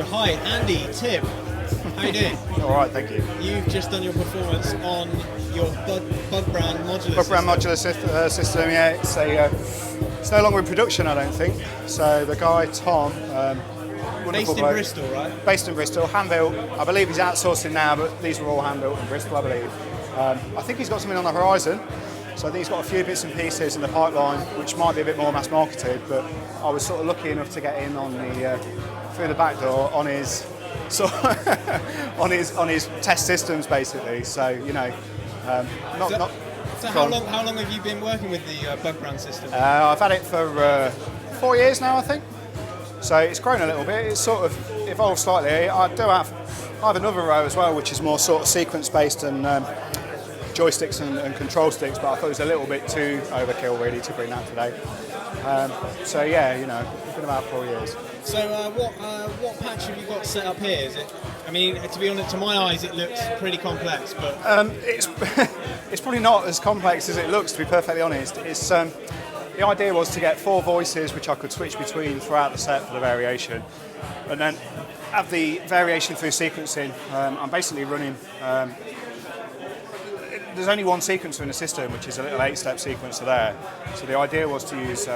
So, hi, Andy, Tim. How you doing? All right, thank you. You've just done your performance on your BugBrand Modular BugBrand Modular system, yeah. It's no longer in production, I don't think. So the guy, Tom, based in Bristol, right? Based in Bristol, hand-built. I believe he's outsourcing now, but these were all hand-built in Bristol, I believe. I think he's got something on the horizon. So I think he's got a few bits and pieces in the pipeline, which might be a bit more mass-marketed, but I was sort of lucky enough to get in on through the back door on his on his test systems, basically. So So how long have you been working with the BugBrand system? I've had it for 4 years now, I think. So it's grown a little bit. It's sort of evolved slightly. I have another row as well, which is more sort of sequence-based and joysticks and control sticks, but I thought it was a little bit too overkill really to bring that today. So yeah, it's been about 4 years. So what patch have you got set up here? Is it? I mean, to be honest, to my eyes, it looks pretty complex, but it's probably not as complex as it looks, to be perfectly honest. It's the idea was to get 4 voices which I could switch between throughout the set for the variation, and then have the variation through sequencing. I'm basically running. There's only one sequencer in the system, which is a little 8-step sequencer there. So the idea was to use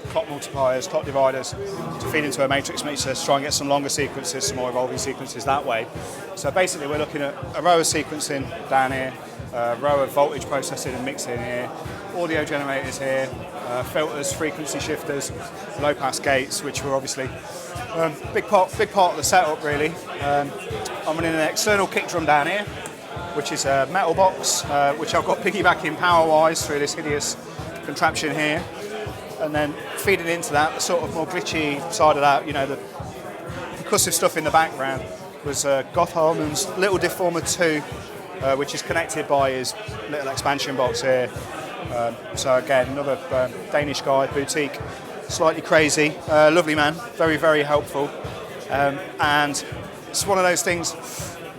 clock multipliers, clock dividers to feed into a matrix mixer to try and get some longer sequences, some more evolving sequences that way. So basically we're looking at a row of sequencing down here, a row of voltage processing and mixing here, audio generators here, filters, frequency shifters, low pass gates, which were obviously big part of the setup really. I'm running an external kick drum down here, which is a metal box, which I've got piggybacking power-wise through this hideous contraption here, and then feeding into that, the sort of more glitchy side of that, the percussive stuff in the background, was Goth Harmon's Little Deformer 2, which is connected by his little expansion box here. So again, another Danish guy, boutique, slightly crazy, lovely man, very, very helpful, and it's one of those things.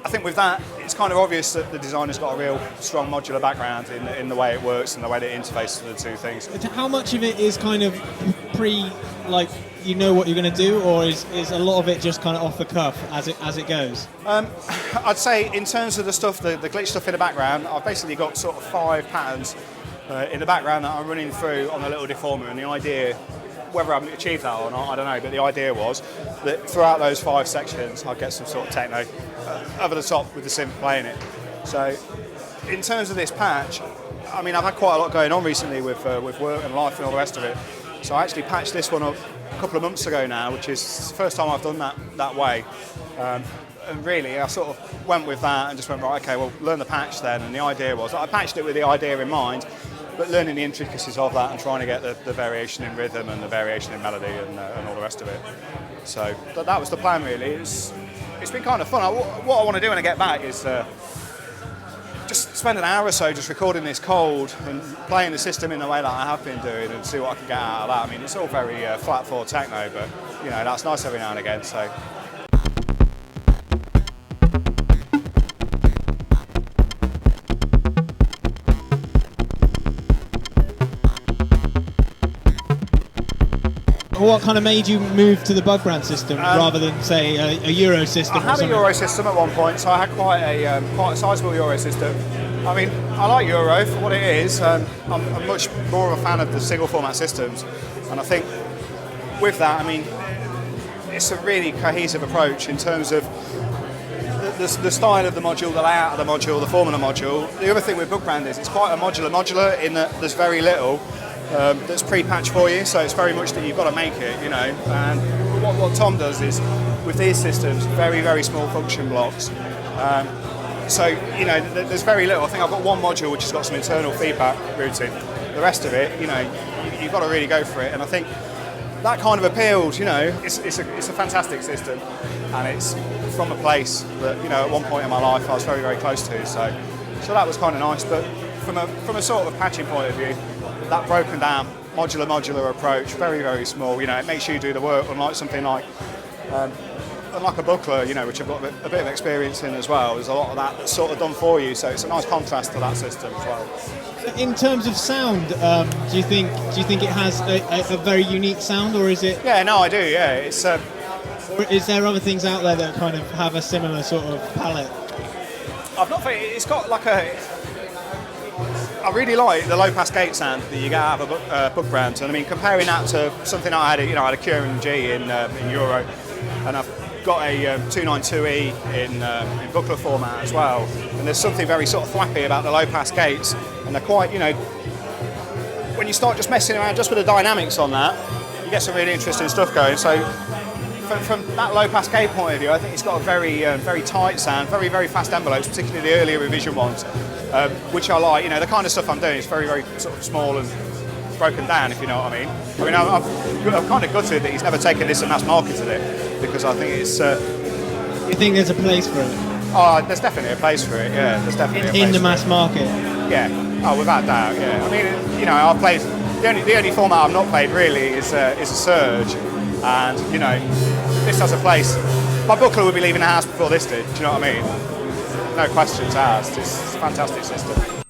I think with that, it's kind of obvious that the designer's got a real strong modular background in the way it works and the way that it interfaces the two things. How much of it is kind of you know what you're going to do, or is a lot of it just kind of off the cuff as it goes? I'd say in terms of the stuff, the glitch stuff in the background, I've basically got sort of 5 patterns in the background that I'm running through on a little deformer, and the idea, whether I've achieved that or not, I don't know, but the idea was that throughout those 5 sections I'd get some sort of techno over the top with the synth playing it. So in terms of this patch, I mean, I've had quite a lot going on recently with work and life and all the rest of it. So I actually patched this one up a couple of months ago now, which is the first time I've done that way. And really, I sort of went with that and just went, right, okay, well, learn the patch then. And the idea was, I patched it with the idea in mind, but learning the intricacies of that and trying to get the variation in rhythm and the variation in melody and all the rest of it. So that was the plan, really. It's been kind of fun. What I want to do when I get back is just spend an hour or so just recording this cold and playing the system in the way that I have been doing and see what I can get out of that. I mean, it's all very flat 4 techno, but that's nice every now and again. So. What kind of made you move to the BugBrand system rather than, say, a Euro system? I had a Euro system at one point, so I had quite a sizable Euro system. I mean, I like Euro for what it is. I'm much more of a fan of the single format systems, and I think with that, I mean, it's a really cohesive approach in terms of the style of the module, the layout of the module, the form of the module. The other thing with BugBrand is it's quite a modular in that there's very little that's pre-patched for you, so it's very much that you've got to make it, and what Tom does is, with these systems, very, very small function blocks, so, there's very little. I think I've got one module which has got some internal feedback routing. The rest of it, you've got to really go for it, and I think that kind of appealed, it's a fantastic system, and it's from a place that, at one point in my life I was very, very close to, so that was kind of nice, but from a sort of patching point of view, that broken down modular approach, very, very small, it makes you do the work, unlike something like a buckler, which I've got a bit of experience in as well. There's a lot of that that's sort of done for you, so it's a nice contrast to that system as well. In terms of sound, do you think it has a very unique sound, or is it? Yeah, no, I do. Yeah, it's Or is there other things out there that kind of have a similar sort of palette? I've not. It's got like a. I really like the low-pass gate sound that you get out of a BugBrand, and I mean comparing that to something I had, I had a Curing G in Euro, and I've got a 292E in Buckler format as well. And there's something very sort of thwappy about the low-pass gates, and they're quite, when you start just messing around just with the dynamics on that, you get some really interesting stuff going. So from that low-pass gate point of view, I think it's got a very very tight sound, very very fast envelopes, particularly the earlier revision ones, which I like. The kind of stuff I'm doing is very very sort of small and broken down, if you know what I mean. I'm kind of gutted that he's never taken this and mass marketed it, because I think it's. You think there's a place for it? Oh, there's definitely a place for it. Yeah, there's definitely a place in the mass market. Yeah. Oh, without doubt. Yeah. I mean, I've played the only format I've not played really is a Surge, and this has a place. My Buckler would be leaving the house before this did. Do you know what I mean? No questions asked. It's a fantastic system.